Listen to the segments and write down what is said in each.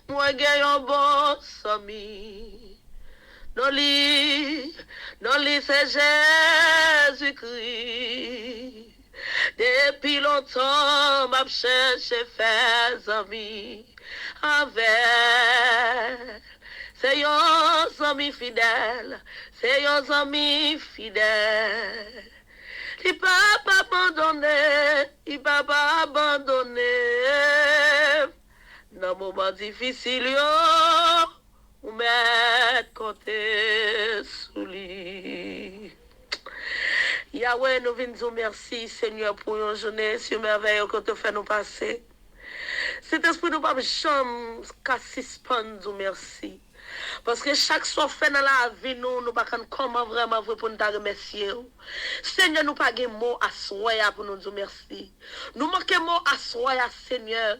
moi j'ai un bon ami. Non li c'est Jésus-Christ. Depuis longtemps, m'a cherché faire amis avec. C'est un ami fidèle, c'est un ami fidèle. Il va pas abandonner, il va pas abandonner. Dans moment difficile, ou mettre côté sous lui. Yahweh, nous venons dire merci, Seigneur, pour une journée si merveilleuse que tu fais nous passer. Cet esprit nous pas jamais qu'à suspendre, merci. Parce que chaque soit fait dans la vie, nous ne pouvons comment vraiment pour nous remercier. Seigneur, nous pas de mots à soya pour nous dire merci. Nous manquons mots à soya, Seigneur.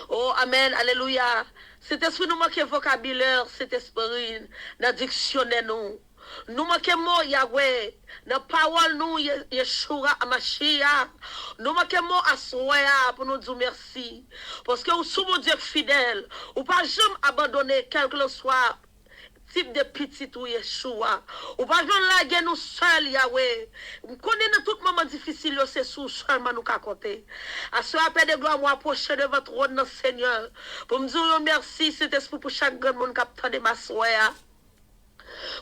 Oh, Amen, Alléluia. Cet esprit nous manque vocabulaire, cet esprit dans dictionnaire nous. Nous manquons Yahweh, dans parole nous Yeshua Mashiach. Nous manquons à soya pour nous dire merci. Parce que nous sommes Dieu fidèle. Ou pas jamais abandonner quel que soit type de petit ou Yeshua. Ou pas jamais laguer nous seuls Yahweh. Nous connaissons tout moment difficile, c'est sous seulement nous qu'à compter. À ce appel de gloire, moi approcher de votre trône, Seigneur. Pour me dire merci, cet esprit pour chaque grand monde qui a de ma soya.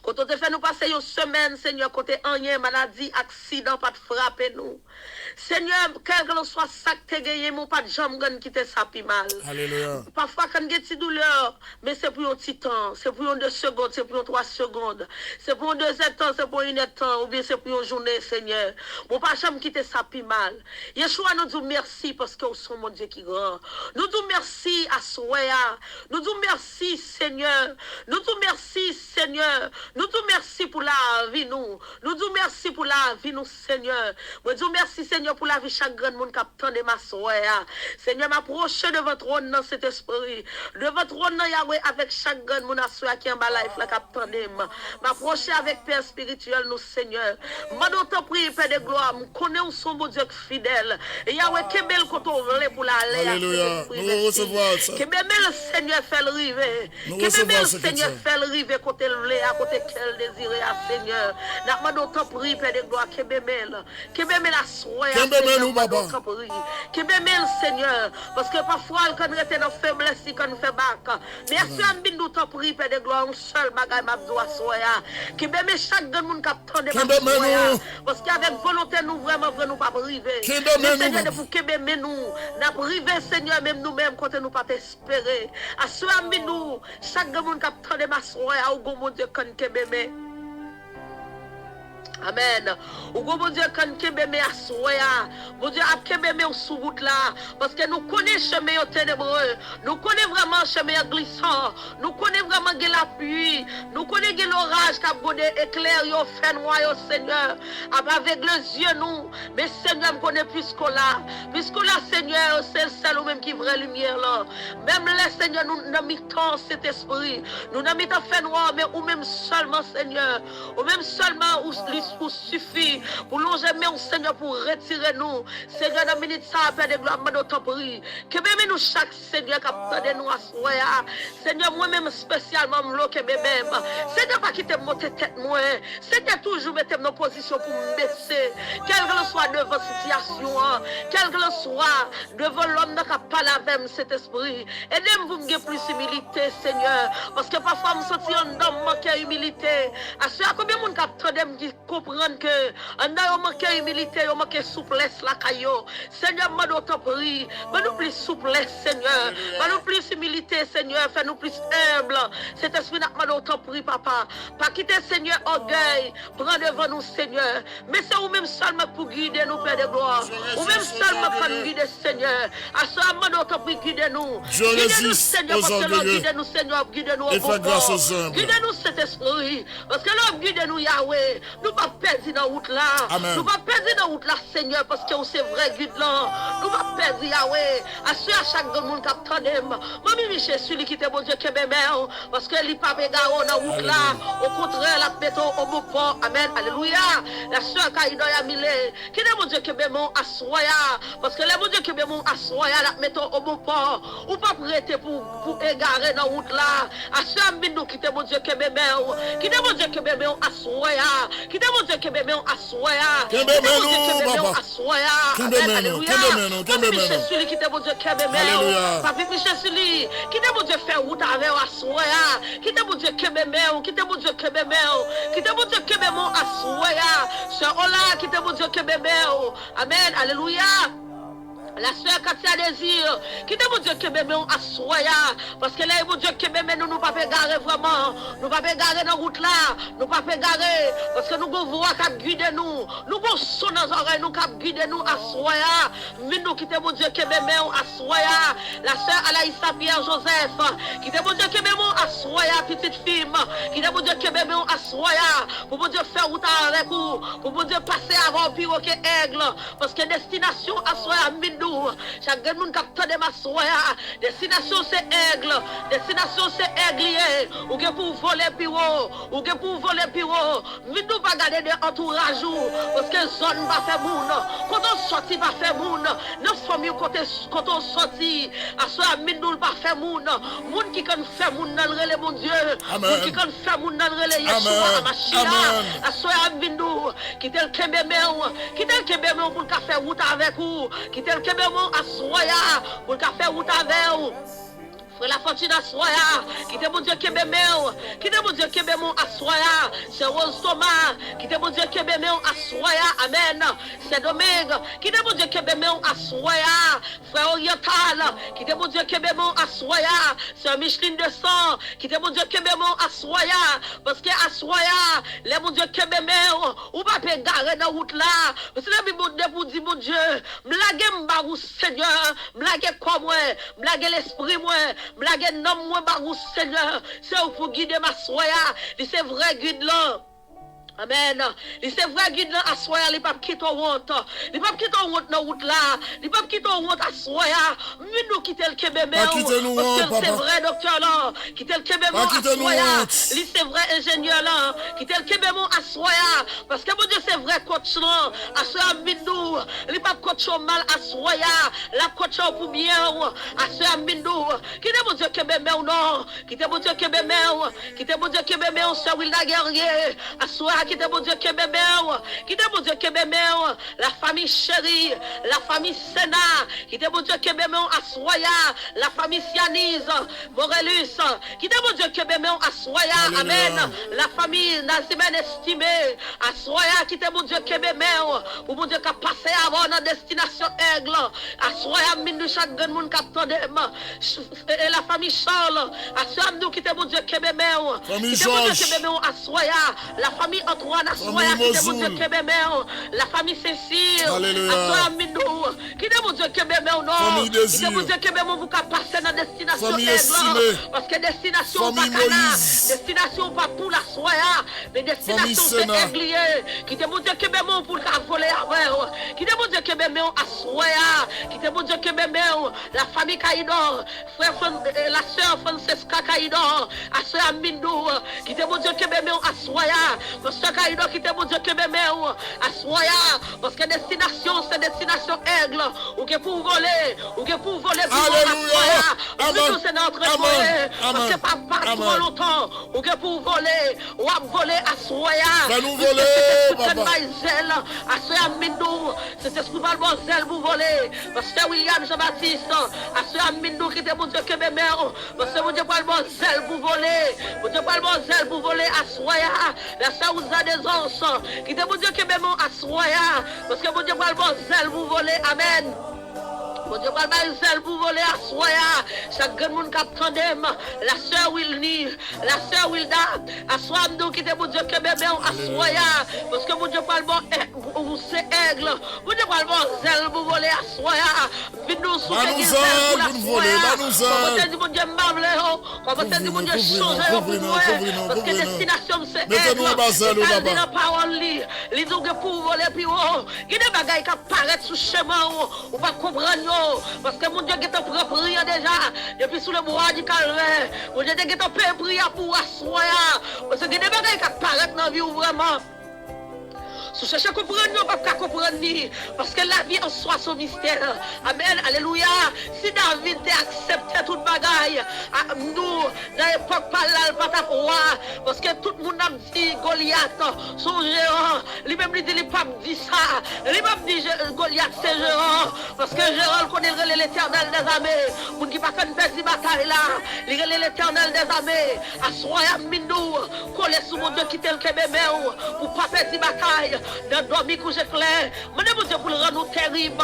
Quand on te fait nous passer une semaine, Seigneur, côté rien, maladie, accident, pas de frapper nous. Seigneur, quel que soit ça que tu gagné, mon pas de jambe qui te sapi mal. Alléluia. Parfois, quand il y a des douleurs, mais c'est pour un petit temps, c'est pour une 2 secondes, c'est pour une 3 secondes, c'est pour un 2 temps, c'est pour une temps, ou bien c'est pour une journée, Seigneur. Mon pas jambe qui te sapi mal. Yeshua nous dit merci parce que nous sommes mon Dieu qui grand. Nous disons merci à Soya. Nous disons merci, Seigneur. Nous disons merci, Seigneur. Nous disons merci pour la vie, nous. Nous disons merci pour la vie, nous, Seigneur. Nous disons merci, Seigneur, pour la vie chaque grand monde qui a de ma soeur. Seigneur, m'approche de votre trône dans cet esprit. De votre trône, Yahweh, avec chaque grand monde qui est en bas life, qui a m'approche avec Père spirituel, nous, Seigneur. M'en te prie, Père de gloire. Nous connaissons son bon Dieu fidèle. Et Yahweh, que belle côté pour la l'air. Alléluia. Nous recevons ça. Que belle Seigneur fait le river. Que belle Seigneur fait le river côté le à côté qu'elle désirait à Seigneur. N'a pas te prie, Père de gloire. Que belle la soie. Que belle papa. Que belle Seigneur. Parce que parfois, quand on est dans faiblesse, quand on fait bac. Merci à nous te prie, Père de gloire. Un seul bagage m'a besoin soya. Que belle chaque monde qui attend de ma soya. Parce qu'avec volonté, nous vraiment nous pas priver. Seigneur, pour que belle nous, n'a privé, Seigneur, même nous-mêmes, quand nous pas espérer. À ce nous, chaque monde qui attend de ma soya, au mon Dieu, quand que bébé. Amen. Ou bon Dieu, quand Kébémé a soya, bon Dieu, a Kébémé au sous route là, parce que nous connaissons chemin ténébreux, nous connaissons vraiment chemin glissant, nous connaissons vraiment la pluie, nous connaissons l'orage qui a brûlé éclair, yo fait noir, Seigneur, avec les yeux nous, mais Seigneur, me connaît plus qu'on là, Seigneur, c'est celle même qui vraie lumière là, même les Seigneur, nous n'avons temps cet esprit, nous n'avons pas fait noir, mais ou même seulement, Seigneur, ou même seulement, pour suffire, pour longer, mais Seigneur, pour retirer nous. Seigneur, dans la minute, ça appelle de gloire, mais notre prix. Que même nous, chaque Seigneur, qui a nous à soya. Seigneur, moi-même, spécialement, bloqué, même. Seigneur, pas quitter mon tête, moi. Seigneur, toujours mettre nos positions pour me baisser. Quel que soit devant la situation, quel que soit devant l'homme qui a parlé avec cet esprit. Aidez-moi pour me plus humilité, Seigneur. Parce que parfois, je me sens un homme manqué humilité. À ce combien de monde qui comprendre que on a manqué humilité, on manqué souplesse la caillou. Seigneur, moi nous t'en prie, fais-nous plus souplesse, Seigneur. Fais-nous plus humilité, Seigneur. Fais-nous plus humble. Cet esprit n'a pas nous t'en prie, papa. Pas quitter, Seigneur, orgueil. Prends devant nous, Seigneur. Mais c'est vous-même seulement pour guider nous, Père de gloire. Vous-même seulement pour nous guider, Seigneur. À ce moment, nous t'en prie, guidez-nous. Guidez-nous, Seigneur, parce que l'homme guide-nous, Seigneur, guide-nous au bon port. Guidez-nous cet esprit. Parce que l'homme guide-nous, Yahweh. Nous pas perdre dans route là. Amen. Nous pas perdre dans route là, Seigneur, parce que c'est vrai, Gud là. Nous pas perdre, Yahweh. Assure à chaque monde qui attend. Moi, Michel, celui qui était bon Dieu, qui est mère, parce que il pas bégaré dans route là. Au contraire, la mettre au bon port. Amen. Alléluia. La soeur Kaïdo Yamile, qui est bon Dieu, qui est bon Assoya. Parce que les bon Dieu, qui est bon Assoya, la mettre au bon port. Ou pas prêter pour égarer dans route là. Assure Minou, qui est bon Dieu, qui est mère. Qui est bon Dieu, qui est bon Assoya. Qui est bon Dieu, qui est bon Assoya. Qui est bon Dieu, qui est bon Assoya. Amen. Alléluia. Michel, celui qui est bon Dieu, qui est mère. Papi Michel, celui qui est bon Dieu, faire route avec Assoya. Qui est bon Dieu, qui est mère. Qui est bon Dieu, qui est mère. Qui est bon Dieu, qui est bon Assoya. Sœur Ola, qui est bon Dieu, qui est mère. Amen. Alléluia. La sœur Katia Désir, qui te mon Dieu que bébé on assoya, parce que là, mon Dieu que bébé nous pas garer vraiment, nous pas garer dans route là, nous pas garer, parce que nous avons voix qui guide nous, nous avons son dans les oreilles, nous qui guide nous assoya, mais nous qui te mon Dieu que bébé on assoya, la sœur Alaïssa Pierre Joseph, qui te mon Dieu que bébé on assoya, petite fille, qui te mon Dieu que bébé on assoya, pour mon Dieu faire route avec vous, pour mon Dieu passer avant pire que aigle, parce que destination assoya midou. Chaque monde qui de ma soya, destination c'est aigle, destination c'est aiglier, ou que pour voler piro, ou que pour voler piro, mais nous pas garder de entourage, parce que zone va faire moun, quand on sortit va faire moun, nos familles quand on sortit, à soi nous pas faire moun qui kan faire moun dans le relais mon Dieu, moun qui kan faire moun dans le relais Yeshua Amashia, à soi nous, qui tel kebemeu, qui tel kebemeu pour faire route avec vous, qui tel kebemeu assoya pour faire route avec vous. La fortune assoya, qui te bon Dieu qui bébé, qui te bon Dieu qui bébé assoya, c'est Rose Thomas, qui te bon Dieu qui bébé assoya, amen. C'est Domingue, qui te bon Dieu qui bébé assoya, frère Oriental, qui te bon Dieu qui bébé assoya, c'est Micheline de sang, qui te bon Dieu qui bébé assoya, parce que assoya, les bon Dieu qui bébé, ou pas garer dans route là, parce que la Bible pour dire mon Dieu, blague m'barou Seigneur, blague comme moi, blague l'esprit moi. Blague nom moi barou Seigneur, c'est pour guider ma soya, c'est vrai guide là. Amen. C'est vrai guide là à soya, il pas quitter honte. Il pas quitter honte dans route là. Il pas quitter honte à soya. Mais nous quitter le Kébémé. Parce que c'est vrai docteur là, quitter le Kébémé à soya. Il c'est vrai ingénieur là, quitter le Kébémé à soya. Parce que mon Dieu c'est vrai coach là, à soya mindou. Il pas coach mal à soya, la coach pour bien à soya mindou. Quitter mon Dieu Kébémé ou non, quitter mon Dieu Kébémé, quitter mon Dieu Kébémé on sait où il a guerrier à soya. Qui te bon Dieu qui bébé, qui te bon Dieu qui bébé, la famille chérie, la famille Sénat, qui te bon Dieu qui bébé à Soya, la famille Sianise, Morelus, qui te bon Dieu qui bébé à Soya, amen, la famille Nazimen estimée, à Soya, qui te bon Dieu qui bébé, pour bon Dieu qui a passé avant la destination aigle, à Soya, mine chaque grand monde qui et la famille Charles, à Soya, nous qui te bon Dieu qui bébé, qui te bon Dieu qui bébé à Soya, la famille Antoine, à Soya, qui te bon Dieu qui bébé, la famille Cécile, à Soya, Minou, qui te bon Dieu qui bébé, non, qui te bon Dieu qui bébé, vous qui passer dans la destination aigle, parce que destination pas Cana, destination pas pour la Soya, mais destination c'est aiglier, qui te bon Dieu qui bébé, pour voler avec, qui te bon Dieu qui bébé, à Soya, qui te bon Dieu qui bébé, la famille Kaïdor, frère, la sœur Francesca Kaïdor, à Soya, Minou, qui te bon Dieu qui bébé, à Soya, parce que Kaïdor qui te bon Dieu qui bébé, à Soya, parce que destination c'est destination aigle, ou que pour voler, ou que pour voler pour à Soya, ou que c'est notre voler, parce que pas trop longtemps, ou que pour voler, ou à voler à Soya, nous voler, papa. À Soya, Minou, c'est esprit Balbozel vous voler, parce que William Jean-Baptiste, à Soya, Minou qui te bon Dieu qui bébé, parce que mon Dieu Balbozel vous voler, mon Dieu Balbozel vous voler à Soya, la sœur vous a des ans, qui te bon Dieu qui bébé à Soya, parce que mon Dieu Balbozel vous voler, amen. Bon Dieu, pas le zèle pour voler à soya. Chaque grand monde qui attendem, la sœur Wilny, la sœur Wilda, à soir nous qui te bon Dieu que bébé à soya. Parce que bon Dieu pas le bon c'est aigle. Bon Dieu pas le bon zèle pour voler à soya. Vite nous souffler qui zèle pour la soya. Comment te dit bon Dieu m'amle, comment te dit bon Dieu changer pour moi. Parce que destination c'est aigle. Et dans la parole li dit que pour voler puis il y a des bagailles qui apparaissent sur le chemin ou pas comprendre parce que mon Dieu qui t'a pris prière déjà depuis sous le bois du calvaire. Mon Dieu qui t'a pris prière pour assoya parce que y a des bagailles qui apparaissent dans la vie vraiment. Si vous cherchez à comprendre, vous ne pouvez pas comprendre. Parce que la vie en soi, son mystère. Amen. Alléluia. Si David a accepté toute bagaille, nous, dans l'époque, pas là, pas ta roi. Parce que tout le monde a dit Goliath, son géant. Lui-même, il dit, il n'a pas dit ça. Lui-même dit Goliath, c'est géant. Parce que géant connaît l'éternel des armées. Vous ne pouvez pas faire cette bataille là. Il connaît l'éternel des armées. Assoya minou. Collez sous mon Dieu qui tel que bébé. Pour pas faire cette bataille. Dans dormi coucher clair, mon Dieu pour le rendre terrible,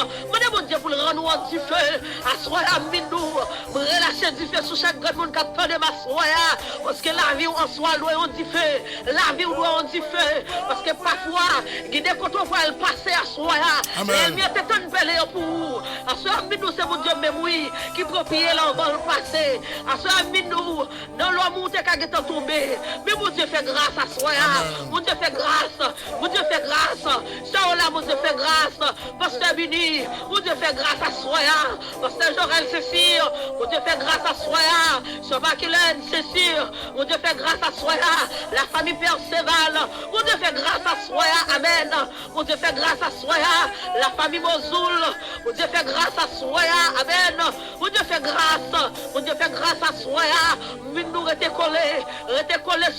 mon Dieu pour le rendre en du feu, assoya minou, relâcher du feu sur chaque grand monde qui attend de ma soya, parce que la vie en soi doit en du feu, la vie doit en du feu, parce que parfois, il y a des côtés où elle passe à soya, et mieux t'es une belle pour assoya minou, c'est mon Dieu même oui, qui proprie l'envol le passé, assoya minou, dans l'homme où t'es qu'à tomber, mais mon Dieu fait grâce à soya, mon Dieu fait grâce, mon Dieu fait grâce, ça là, mon Dieu fait grâce, Pasteur Bini, mon Dieu fait grâce à Soya, Pasteur Jorel Cécile, mon Dieu fait grâce à Soya, Sœur Maquilène Cécile, mon Dieu fait grâce à Soya, la famille Perceval, mon Dieu fait grâce à Soya, Amen, mon Dieu fait grâce à Soya, la famille Mozoul, mon Dieu fait grâce à Soya, Amen, mon Dieu fait grâce, mon Dieu fait grâce à Soya, nous restez collés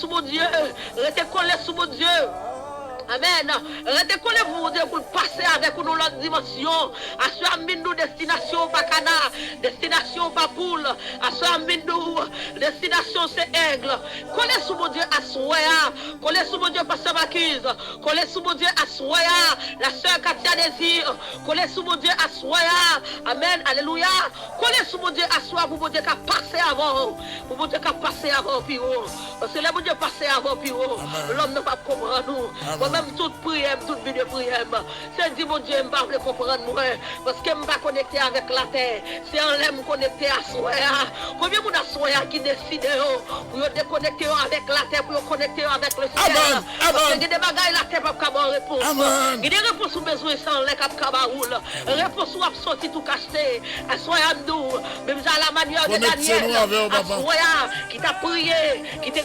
sous mon Dieu, restez collés sous mon Dieu. Amen. Restez collés vous Dieu pour passer avec nous l'autre dimension. À ce nous destination pas cana, destination pas poule. À ce nous destination c'est aigle. Collez sous mon Dieu à Soya. Collez sous mon Dieu pasteur Marquise. Collez sous mon Dieu à Soya. La sœur Katia Désir. Collez sous mon Dieu à Soya. Amen. Alléluia. Collez sous mon Dieu à Soya pour mon Dieu qui a passé avant. Pour mon Dieu qui a passé avant puis parce que là mon Dieu passé avant puis l'homme ne va pas comprendre nous. Même toute prière, toute vie de prière, c'est dit mon Dieu, je ne vais pas comprendre moi, parce que je ne vais pas connecter avec la terre, c'est en l'aime connecter à Soya. Combien de monde à Soya qui décide pour déconnecter avec la terre, pour connecter avec le ciel? Parce qu'il y a des bagailles la terre pour avoir réponse. Il y a des réponses aux besoins sans les cap cabaroul. Réponse où sorti tout cacheté. À Soya nous, même à la manière de Daniel, à Soya qui t'a prié, qui t'est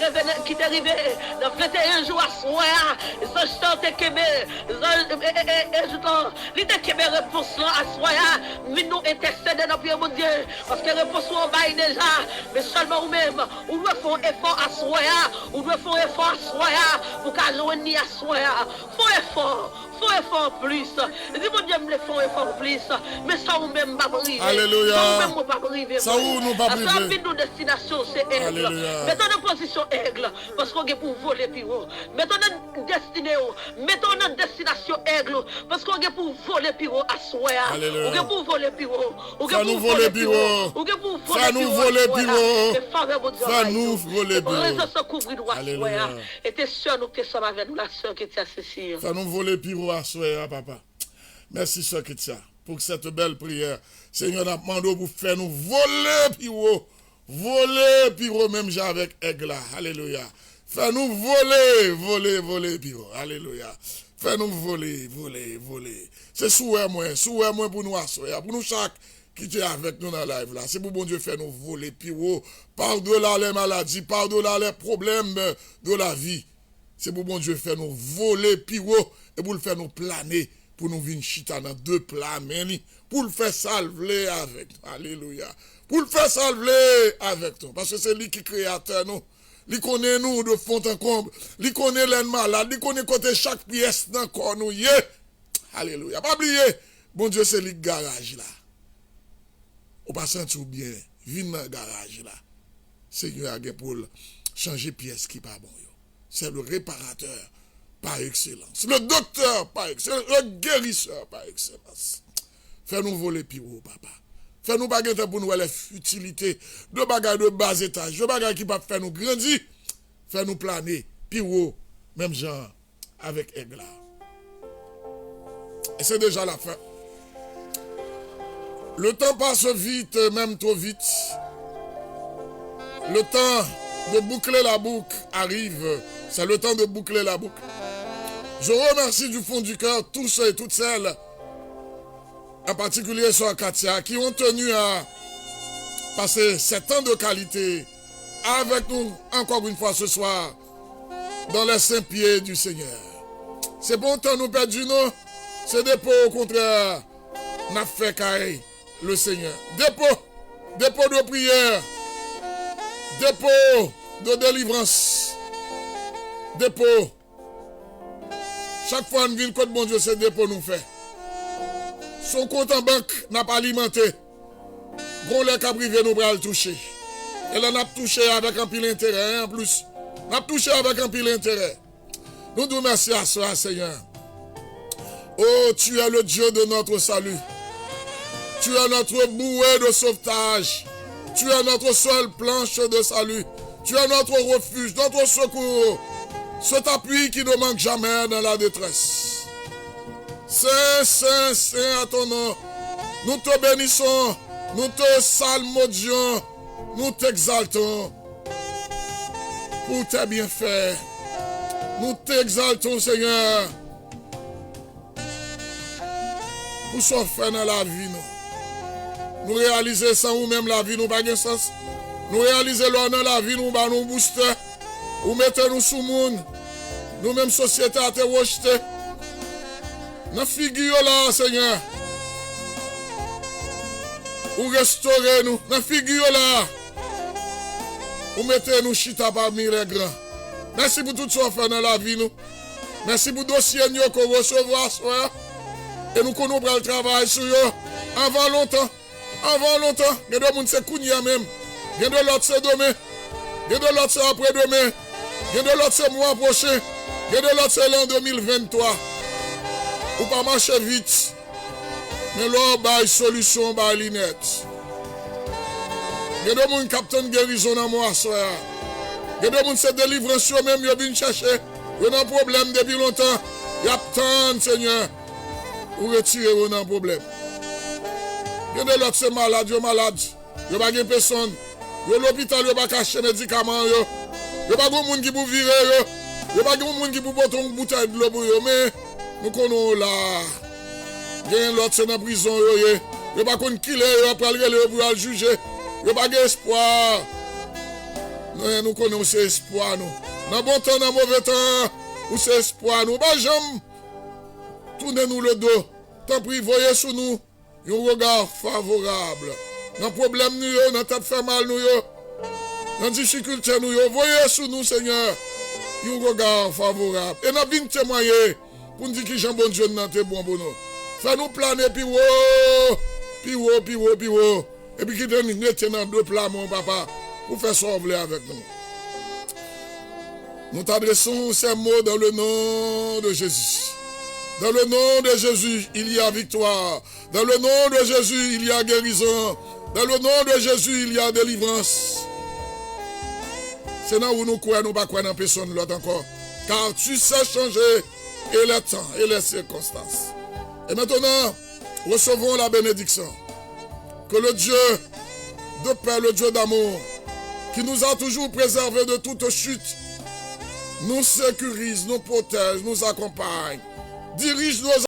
arrivé dans 21 jours à Soya. L'idée que mes réponses à Soya, mais nous intercédons dans le mon Dieu, parce que les réponses sont bail déjà, mais seulement nous-mêmes, nous devons faire effort à Soya, nous devons faire effort à Soya, pour qu'à joindre à Soya, faut effort plus. Dis mon Dieu, me font effort plus, mais ça ou même pas arriver. Alléluia. Ça ou même pas arriver. Ça ou nous pas arriver. Nos destination c'est aigle. Mettons en position aigle, parce qu'on est pour voler plus haut. Mettons en destinée, mettons en destination aigle, parce qu'on est pour voler plus haut à Soya. On est pour voler plus haut. On est pour voler plus haut. On est pour voler plus haut. Ça nous voler plus haut. Réseau se couvrir droit Soya. Et tes soeurs nous qui sommes avec nous, la soeur qui t'a Cécile. Ça nous voler plus haut à Soya, papa. Merci, soeur Kitia, pour cette belle prière. Seigneur, nous demandons pour faire nous voler plus haut. Voler plus haut, même avec aigle. Alléluia. Fais-nous voler plus haut. Alléluia. Fais-nous voler. C'est souhait moi pour nous à Soya. Pour nous chaque qui est avec nous dans la live là. C'est pour bon Dieu faire nous voler plus haut. Par-delà les maladies, par-delà les problèmes de la vie. C'est pour bon Dieu faire nous voler plus haut et pour le faire nous planer, pour nous venir chita dans deux plats, pour le faire salver avec nous. Alléluia. Pour le faire salver avec nous. Parce que c'est lui qui est créateur nous. Il connaît nous de fond en comble. Il connaît les malades. Il connaît côté chaque pièce dans le corps nous. Alléluia. Pas oublier. Bon Dieu, c'est le garage là. On va sentir bien. Viens dans le garage là. Seigneur a pour changer pièce qui pas bon. C'est le réparateur par excellence. Le docteur par excellence. Le guérisseur par excellence. Fais-nous voler plus haut, papa. Fais-nous pas gagner pour nous les futilités, de bagages de bas étage, de bagages qui peuvent faire nous grandir, fais-nous planer, puis haut, même genre avec Aigla. Et c'est déjà la fin. Le temps passe vite, même trop vite. Le temps de boucler la boucle arrive. C'est le temps de boucler la boucle. Je remercie du fond du cœur tous ceux et toutes celles, en particulier sur Katia, qui ont tenu à passer 7 ans de qualité avec nous encore une fois ce soir dans les saints pieds du Seigneur. C'est bon temps nous perdu, non? C'est dépôt au contraire n'a fait caille le Seigneur. Dépôt de prière, dépôt de délivrance, dépôt. Chaque fois qu'on vient côté bon Dieu, c'est dépôt nous fait. Son compte en banque n'a pas alimenté. Bon, les cas privés nous va le toucher. Et là, on a touché avec un pile intérêt, en plus. On a touché avec un pile intérêt. Nous nous remercions à cela, Seigneur. Oh, tu es le Dieu de notre salut. Tu es notre bouée de sauvetage. Tu es notre seule planche de salut. Tu es notre refuge, notre secours. Cet appui qui ne manque jamais dans la détresse. Saint, Saint, Saint à ton nom. Nous te bénissons. Nous te salmodions. Nous t'exaltons. Pour tes bienfaits. Nous t'exaltons, Seigneur. Pour ce fait dans la vie, nous réaliser sans ou même la vie, nous pas de sens. Nous réaliser l'on dans la vie, nous pas nous booster. Ou mettez nous sous monde. Nous même société à te rejeter. Nous figure là, Seigneur. Ou restaurer nous. Nous figure là. Ou mettez nous chita parmi les grands. Merci pour tout ce qu'on fait dans la vie, nous. Merci pour le dossier qu'on recevra ce soir. Et nous connaissons le travail sur eux. Avant longtemps. Avant longtemps. Il y a des gens qui se kounia même. Il y a de l'autre c'est demain. Il y a de l'autre c'est après-demain. Il y a de l'autre c'est mois prochain. Il y a de l'autre c'est l'an 2023. Ou pas marcher vite. Mais là, il y a une solution, il y a une lunette. Il y a des gens qui captent guérison dans moi, soir. Il y a des gens qui se délivrent sur eux-mêmes, ils viennent chercher. Il y a un problème depuis longtemps. Il y a tant, Seigneur. Ou retirer un problème. Il y a de l'autre c'est malade, il y a malade. Il n'y a pas de personne. Il y a l'hôpital, il n'y a pas caché médicaments. Il n'y a pas de monde qui peut virer. Il n'y a pas de monde qui peut porter une bouteille de l'eau pour eux. Mais nous connaissons là. Il y a l'autre c'est dans la prison. Il n'y a pas de qui est après le pour le juger. Il n'y a pas d'espoir. Nous connaissons espoir. Dans le bon temps, dans le mauvais temps, où c'est espoir. Nous ne jamais tournez-nous le dos. Tant pis, voyez sur nous un regard favorable. Dans le problème, nous, dans tête fait mal, nous, dans la difficulté, nous, voyez sur nous, Seigneur, un regard favorable. Et nous venons témoigner pour nous dire que Jean bon Dieu n'a pas bon pour nous. Fais-nous planer, puis haut. Et puis, qui donne dans deux plats, mon papa, pour faire sauver avec nous. Nous t'adressons ces mots dans le nom de Jésus. Dans le nom de Jésus, il y a victoire. Dans le nom de Jésus, il y a guérison. Dans le nom de Jésus, il y a délivrance. C'est là où nous croyons, nous ne croyons pas personne l'autre encore. Car tu sais changer et les temps et les circonstances. Et maintenant, recevons la bénédiction. Que le Dieu de paix, le Dieu d'amour, qui nous a toujours préservés de toute chute, nous sécurise, nous protège, nous accompagne, dirige nos